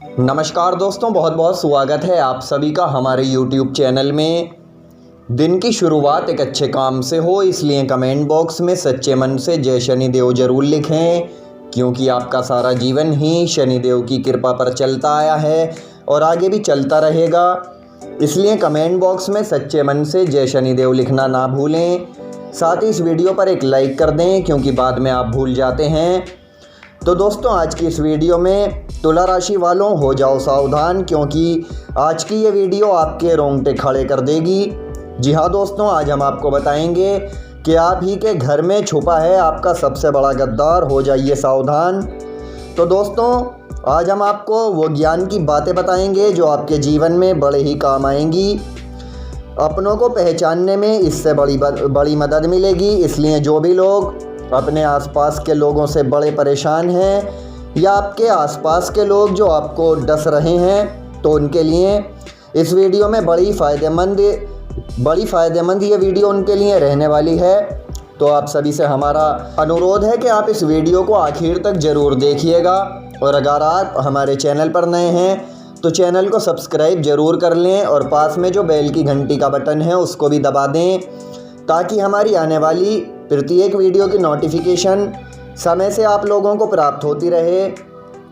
नमस्कार दोस्तों, बहुत बहुत स्वागत है आप सभी का हमारे YouTube चैनल में। दिन की शुरुआत एक अच्छे काम से हो, इसलिए कमेंट बॉक्स में सच्चे मन से जय शनिदेव ज़रूर लिखें, क्योंकि आपका सारा जीवन ही शनिदेव की कृपा पर चलता आया है और आगे भी चलता रहेगा। इसलिए कमेंट बॉक्स में सच्चे मन से जय शनिदेव लिखना ना भूलें। साथ ही इस वीडियो पर एक लाइक कर दें, क्योंकि बाद में आप भूल जाते हैं। तो दोस्तों, आज की इस वीडियो में तुला राशि वालों हो जाओ सावधान, क्योंकि आज की ये वीडियो आपके रोंगटे खड़े कर देगी। जी हाँ दोस्तों, आज हम आपको बताएंगे कि आप ही के घर में छुपा है आपका सबसे बड़ा गद्दार, हो जाइए सावधान। तो दोस्तों, आज हम आपको वो ज्ञान की बातें बताएंगे जो आपके जीवन में बड़े ही काम आएंगी। अपनों को पहचानने में इससे बड़ी मदद मिलेगी। इसलिए जो भी लोग अपने आसपास के लोगों से बड़े परेशान हैं या आपके आसपास के लोग जो आपको डस रहे हैं, तो उनके लिए इस वीडियो में बड़ी फ़ायदेमंद ये वीडियो उनके लिए रहने वाली है। तो आप सभी से हमारा अनुरोध है कि आप इस वीडियो को आखिर तक ज़रूर देखिएगा, और अगर आप हमारे चैनल पर नए हैं तो चैनल को सब्सक्राइब ज़रूर कर लें और पास में जो बेल की घंटी का बटन है उसको भी दबा दें, ताकि हमारी आने वाली प्रत्येक वीडियो की नोटिफिकेशन समय से आप लोगों को प्राप्त होती रहे।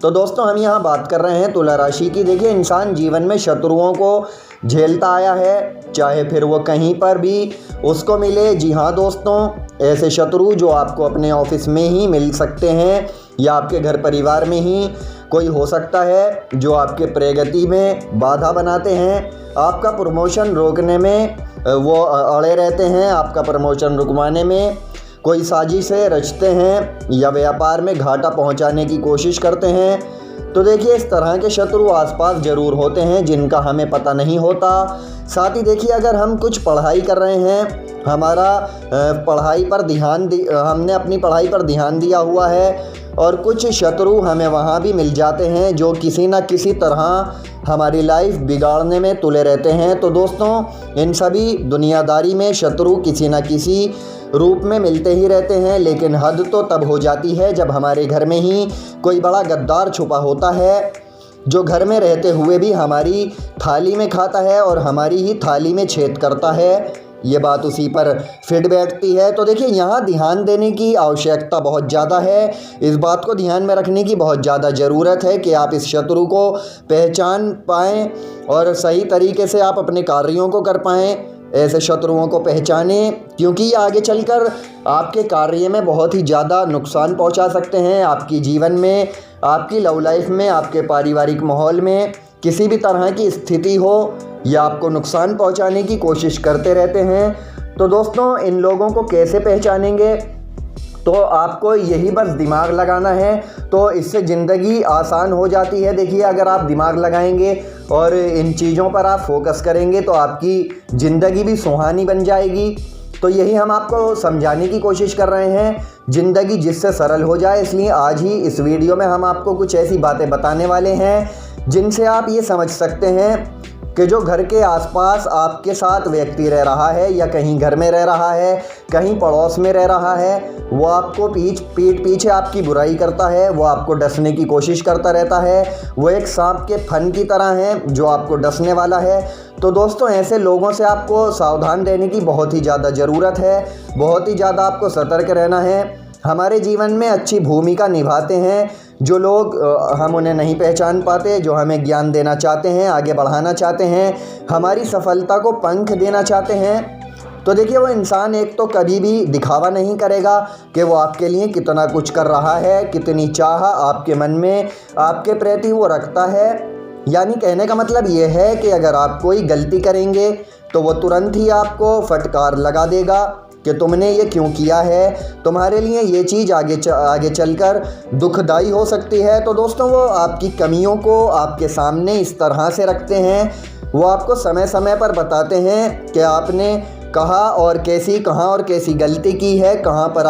तो दोस्तों, हम यहाँ बात कर रहे हैं तुला राशि की। देखिए, इंसान जीवन में शत्रुओं को झेलता आया है, चाहे फिर वो कहीं पर भी उसको मिले। जी हाँ दोस्तों, ऐसे शत्रु जो आपको अपने ऑफिस में ही मिल सकते हैं या आपके घर परिवार में ही कोई हो सकता है, जो आपके प्रगति में बाधा बनाते हैं, आपका प्रमोशन रोकने में वो अड़े रहते हैं, आपका प्रमोशन रुकवाने में कोई साजिशें रचते हैं या व्यापार में घाटा पहुंचाने की कोशिश करते हैं। तो देखिए, इस तरह के शत्रु आसपास ज़रूर होते हैं जिनका हमें पता नहीं होता। साथ ही देखिए, अगर हम कुछ पढ़ाई कर रहे हैं, हमने अपनी पढ़ाई पर ध्यान दिया हुआ है, और कुछ शत्रु हमें वहाँ भी मिल जाते हैं जो किसी न किसी तरह हमारी लाइफ बिगाड़ने में तुले रहते हैं। तो दोस्तों, इन सभी दुनियादारी में शत्रु किसी न किसी रूप में मिलते ही रहते हैं, लेकिन हद तो तब हो जाती है जब हमारे घर में ही कोई बड़ा गद्दार छुपा होता है, जो घर में रहते हुए भी हमारी थाली में खाता है और हमारी ही थाली में छेद करता है। ये बात उसी पर फिट बैठती है। तो देखिए, यहाँ ध्यान देने की आवश्यकता बहुत ज़्यादा है। इस बात को ध्यान में रखने की बहुत ज़्यादा ज़रूरत है कि आप इस शत्रु को पहचान पाएँ और सही तरीके से आप अपने कार्यों को कर पाएँ। ऐसे शत्रुओं को पहचानें, क्योंकि ये आगे चलकर आपके कार्य में बहुत ही ज़्यादा नुकसान पहुंचा सकते हैं। आपकी जीवन में, आपकी लव लाइफ में, आपके पारिवारिक माहौल में किसी भी तरह की स्थिति हो, या आपको नुकसान पहुंचाने की कोशिश करते रहते हैं। तो दोस्तों, इन लोगों को कैसे पहचानेंगे? तो आपको यही बस दिमाग लगाना है, तो इससे ज़िंदगी आसान हो जाती है। देखिए, अगर आप दिमाग लगाएंगे और इन चीज़ों पर आप फोकस करेंगे तो आपकी ज़िंदगी भी सुहानी बन जाएगी। तो यही हम आपको समझाने की कोशिश कर रहे हैं, ज़िंदगी जिससे सरल हो जाए। इसलिए आज ही इस वीडियो में हम आपको कुछ ऐसी बातें बताने वाले हैं जिनसे आप ये समझ सकते हैं कि जो घर के आसपास आपके साथ व्यक्ति रह रहा है, या कहीं घर में रह रहा है, कहीं पड़ोस में रह रहा है, वो आपको पीठ पीछे आपकी बुराई करता है, वो आपको डसने की कोशिश करता रहता है। वो एक सांप के फन की तरह है जो आपको डसने वाला है। तो दोस्तों, ऐसे लोगों से आपको सावधान रहने की बहुत ही ज़्यादा ज़रूरत है, बहुत ही ज़्यादा आपको सतर्क रहना है। हमारे जीवन में अच्छी भूमिका निभाते हैं जो लोग, हम उन्हें नहीं पहचान पाते, जो हमें ज्ञान देना चाहते हैं, आगे बढ़ाना चाहते हैं, हमारी सफलता को पंख देना चाहते हैं। तो देखिए, वो इंसान एक तो कभी भी दिखावा नहीं करेगा कि वो आपके लिए कितना कुछ कर रहा है, कितनी चाह आपके मन में आपके प्रति वो रखता है। यानी कहने का मतलब ये है कि अगर आप कोई गलती करेंगे तो वो तुरंत ही आपको फटकार लगा देगा कि तुमने ये क्यों किया है, तुम्हारे लिए ये चीज़ आगे चलकर दुखदाई हो सकती है। तो दोस्तों, वो आपकी कमियों को आपके सामने इस तरह से रखते हैं, वो आपको समय समय पर बताते हैं कि आपने कहाँ और कैसी गलती की है, कहाँ पर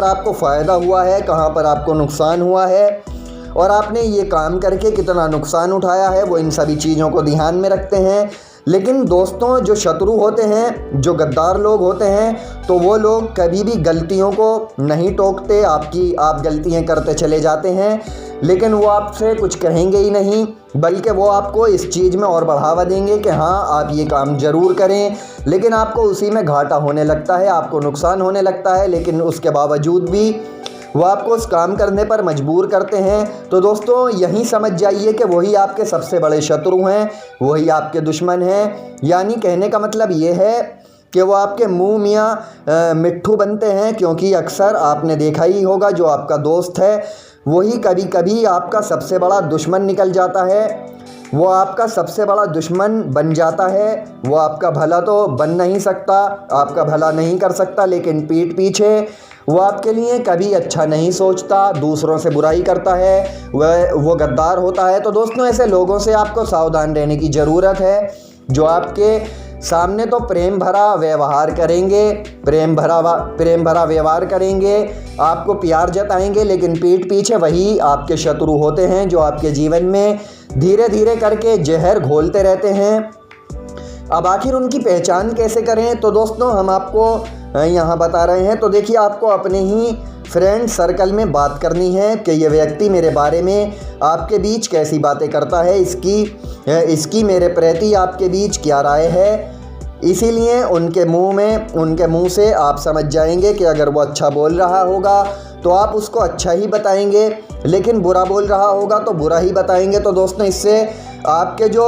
आपको फ़ायदा हुआ है, कहाँ पर आपको नुकसान हुआ है, और आपने ये काम करके कितना नुकसान उठाया है। वो इन सभी चीज़ों को ध्यान में रखते हैं। लेकिन दोस्तों, जो शत्रु होते हैं, जो गद्दार लोग होते हैं, तो वो लोग कभी भी गलतियों को नहीं टोकते। आप गलतियां करते चले जाते हैं, लेकिन वो आपसे कुछ कहेंगे ही नहीं, बल्कि वो आपको इस चीज़ में और बढ़ावा देंगे कि हाँ आप ये काम ज़रूर करें, लेकिन आपको उसी में घाटा होने लगता है, आपको नुकसान होने लगता है, लेकिन उसके बावजूद भी वो आपको उस काम करने पर मजबूर करते हैं। तो दोस्तों यही समझ जाइए कि वही आपके सबसे बड़े शत्रु हैं, वही आपके दुश्मन हैं। यानी कहने का मतलब ये है कि वो आपके मुँह मियाँ मिट्ठू बनते हैं, क्योंकि अक्सर आपने देखा ही होगा जो आपका दोस्त है वही कभी कभी आपका सबसे बड़ा दुश्मन निकल जाता है, वो आपका सबसे बड़ा दुश्मन बन जाता है। वो आपका भला तो बन नहीं सकता, आपका भला नहीं कर सकता, लेकिन पीठ पीछे वो आपके लिए कभी अच्छा नहीं सोचता, दूसरों से बुराई करता है, वो गद्दार होता है। तो दोस्तों ऐसे लोगों से आपको सावधान रहने की ज़रूरत है, जो आपके सामने तो प्रेम भरा व्यवहार करेंगे, प्रेम भरा व्यवहार करेंगे, आपको प्यार जताएंगे, लेकिन पीठ पीछे वही आपके शत्रु होते हैं, जो आपके जीवन में धीरे धीरे करके जहर घोलते रहते हैं। अब आखिर उनकी पहचान कैसे करें, तो दोस्तों हम आपको यहाँ बता रहे हैं। तो देखिए, आपको अपने ही फ्रेंड सर्कल में बात करनी है कि ये व्यक्ति मेरे बारे में आपके बीच कैसी बातें करता है, इसकी मेरे प्रति आपके बीच क्या राय है। इसीलिए उनके मुंह से आप समझ जाएंगे कि अगर वो अच्छा बोल रहा होगा तो आप उसको अच्छा ही बताएंगे, लेकिन बुरा बोल रहा होगा तो बुरा ही बताएंगे। तो दोस्तों इससे आपके जो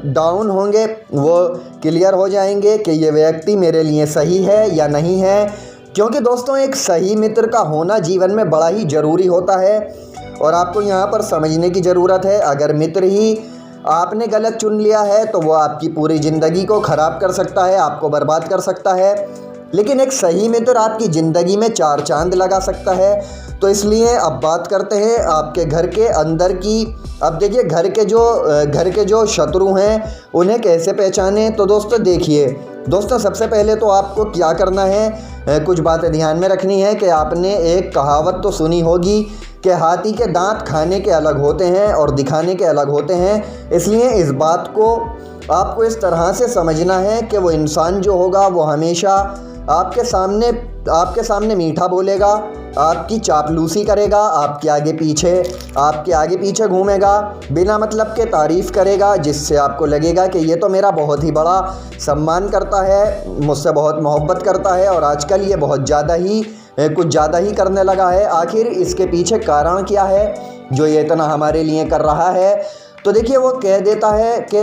डाउन होंगे वो क्लियर हो जाएंगे कि ये व्यक्ति मेरे लिए सही है या नहीं है। क्योंकि दोस्तों एक सही मित्र का होना जीवन में बड़ा ही ज़रूरी होता है, और आपको यहाँ पर समझने की ज़रूरत है, अगर मित्र ही आपने गलत चुन लिया है तो वो आपकी पूरी ज़िंदगी को ख़राब कर सकता है, आपको बर्बाद कर सकता है। लेकिन एक सही मित्र आपकी ज़िंदगी में 4 चांद लगा सकता है। तो इसलिए अब बात करते हैं आपके घर के अंदर की। अब देखिए, घर के जो शत्रु हैं उन्हें कैसे पहचानें। तो दोस्तों देखिए, दोस्तों सबसे पहले तो आपको क्या करना है, कुछ बातें ध्यान में रखनी है कि आपने एक कहावत तो सुनी होगी कि हाथी के दांत खाने के अलग होते हैं और दिखाने के अलग होते हैं। इसलिए इस बात को आपको इस तरह से समझना है कि वो इंसान जो होगा वो हमेशा आपके सामने मीठा बोलेगा, आपकी चापलूसी करेगा, आपके आगे पीछे घूमेगा, बिना मतलब के तारीफ़ करेगा, जिससे आपको लगेगा कि ये तो मेरा बहुत ही बड़ा सम्मान करता है, मुझसे बहुत मोहब्बत करता है, और आजकल ये कुछ ज़्यादा ही करने लगा है। आखिर इसके पीछे कारण क्या है जो ये इतना हमारे लिए कर रहा है। तो देखिए वो कह देता है कि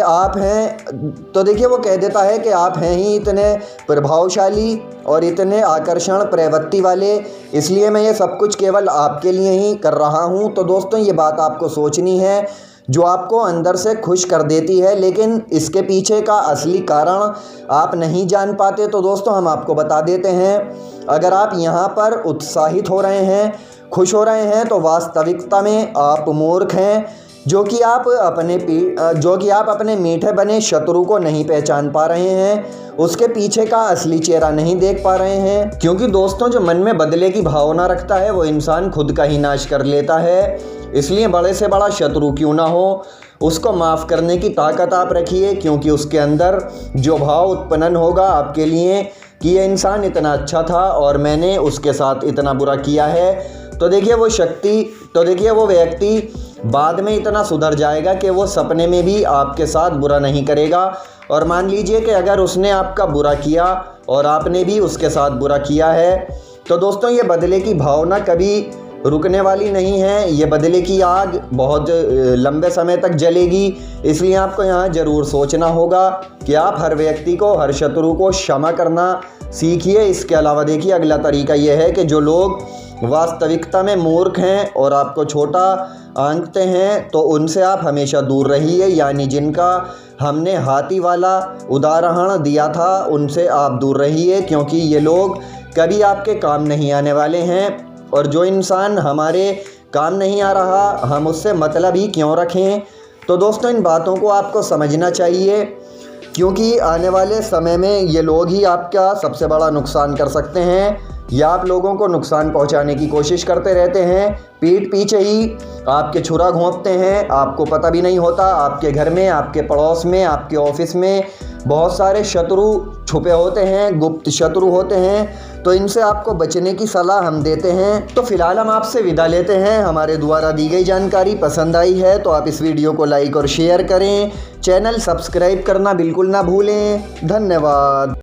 आप हैं ही इतने प्रभावशाली और इतने आकर्षण प्रवृत्ति वाले, इसलिए मैं ये सब कुछ केवल आपके लिए ही कर रहा हूँ। तो दोस्तों ये बात आपको सोचनी है, जो आपको अंदर से खुश कर देती है, लेकिन इसके पीछे का असली कारण आप नहीं जान पाते। तो दोस्तों हम आपको बता देते हैं, अगर आप यहाँ पर उत्साहित हो रहे हैं, खुश हो रहे हैं, तो वास्तविकता में आप मूर्ख हैं, जो कि आप अपने मीठे बने शत्रु को नहीं पहचान पा रहे हैं, उसके पीछे का असली चेहरा नहीं देख पा रहे हैं। क्योंकि दोस्तों जो मन में बदले की भावना रखता है वो इंसान खुद का ही नाश कर लेता है। इसलिए बड़े से बड़ा शत्रु क्यों ना हो, उसको माफ़ करने की ताकत आप रखिए, क्योंकि उसके अंदर जो भाव उत्पन्न होगा आपके लिए कि ये इंसान इतना अच्छा था और मैंने उसके साथ इतना बुरा किया है, तो देखिए वो व्यक्ति बाद में इतना सुधर जाएगा कि वो सपने में भी आपके साथ बुरा नहीं करेगा। और मान लीजिए कि अगर उसने आपका बुरा किया और आपने भी उसके साथ बुरा किया है, तो दोस्तों ये बदले की भावना कभी रुकने वाली नहीं है, ये बदले की आग बहुत लंबे समय तक जलेगी। इसलिए आपको यहाँ ज़रूर सोचना होगा कि आप हर व्यक्ति को, हर शत्रु को क्षमा करना सीखिए। इसके अलावा देखिए अगला तरीका ये है कि जो लोग वास्तविकता में मूर्ख हैं और आपको छोटा आंकते हैं, तो उनसे आप हमेशा दूर रहिए। यानी जिनका हमने हाथी वाला उदाहरण दिया था, उनसे आप दूर रहिए, क्योंकि ये लोग कभी आपके काम नहीं आने वाले हैं। और जो इंसान हमारे काम नहीं आ रहा, हम उससे मतलब ही क्यों रखें। तो दोस्तों इन बातों को आपको समझना चाहिए, क्योंकि आने वाले समय में ये लोग ही आपका सबसे बड़ा नुकसान कर सकते हैं, या आप लोगों को नुकसान पहुंचाने की कोशिश करते रहते हैं, पीठ पीछे ही आपके छुरा घोंपते हैं, आपको पता भी नहीं होता। आपके घर में, आपके पड़ोस में, आपके ऑफिस में बहुत सारे शत्रु छुपे होते हैं, गुप्त शत्रु होते हैं। तो इनसे आपको बचने की सलाह हम देते हैं। तो फिलहाल हम आपसे विदा लेते हैं। हमारे द्वारा दी गई जानकारी पसंद आई है तो आप इस वीडियो को लाइक और शेयर करें। चैनल सब्सक्राइब करना बिल्कुल ना भूलें। धन्यवाद।